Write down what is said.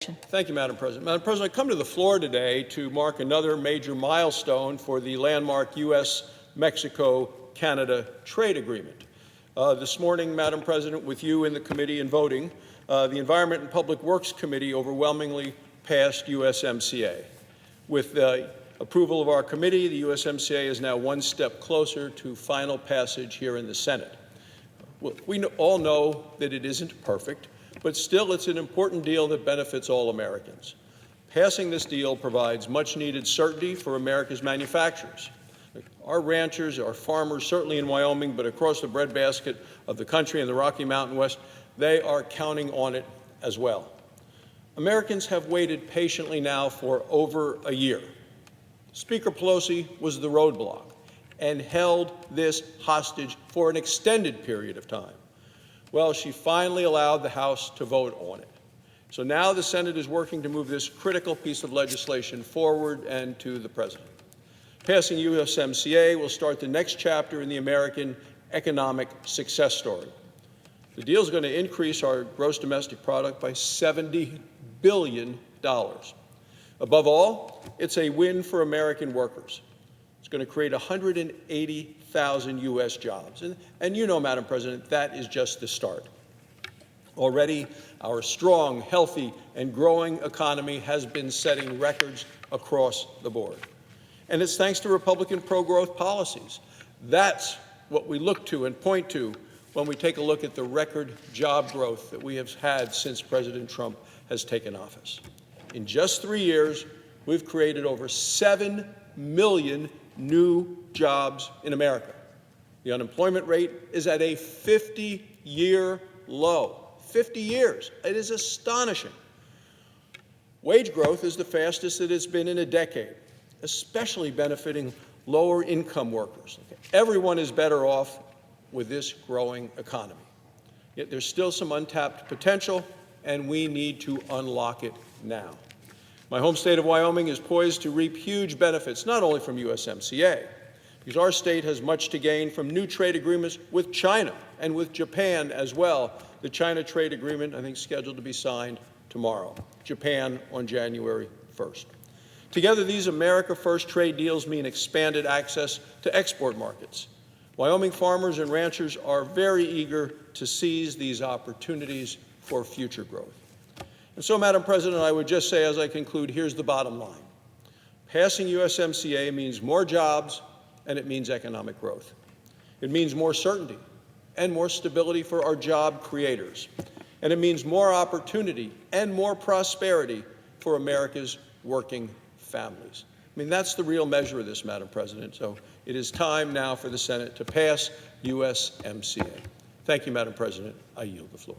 Thank you, Madam President. Madam President, I come to the floor today to mark another major milestone for the landmark U.S.-Mexico-Canada trade agreement. This morning, Madam President, with you in the committee and voting, the Environment and Public Works Committee overwhelmingly passed USMCA. With the approval of our committee, the USMCA is now one step closer to final passage here in the Senate. We all know that it isn't perfect, but still it's an important deal that benefits all Americans. Passing this deal provides much-needed certainty for America's manufacturers. Our ranchers, our farmers, certainly in Wyoming, but across the breadbasket of the country and the Rocky Mountain West, they are counting on it as well. Americans have waited patiently now for over a year. Speaker Pelosi was the roadblock and held this hostage for an extended period of time. Well, she finally allowed the House to vote on it. So now the Senate is working to move this critical piece of legislation forward and to the President. Passing USMCA will start the next chapter in the American economic success story. The deal is going to increase our gross domestic product by $70 billion. Above all, it's a win for American workers. It's going to create 180,000 U.S. jobs. And you know, Madam President, that is just the start. Already, our strong, healthy, and growing economy has been setting records across the board. And it's thanks to Republican pro-growth policies. That's what we look to and point to when we take a look at the record job growth that we have had since President Trump has taken office. In just 3 years, we've created over 7 million new jobs in America. The unemployment rate is at a 50-year low. 50 years. It is astonishing. Wage growth is the fastest that it's been in a decade, especially benefiting lower-income workers. Everyone is better off with this growing economy. Yet there's still some untapped potential, and we need to unlock it now. My home state of Wyoming is poised to reap huge benefits, not only from USMCA, because our state has much to gain from new trade agreements with China and with Japan as well. The China trade agreement, I think, is scheduled to be signed tomorrow. Japan on January 1st. Together, these America First trade deals mean expanded access to export markets. Wyoming farmers and ranchers are very eager to seize these opportunities for future growth. And so, Madam President, I would just say as I conclude, here's the bottom line. Passing USMCA means more jobs, and it means economic growth. It means more certainty and more stability for our job creators. And it means more opportunity and more prosperity for America's working families. I mean, that's the real measure of this, Madam President. So it is time now for the Senate to pass USMCA. Thank you, Madam President. I yield the floor.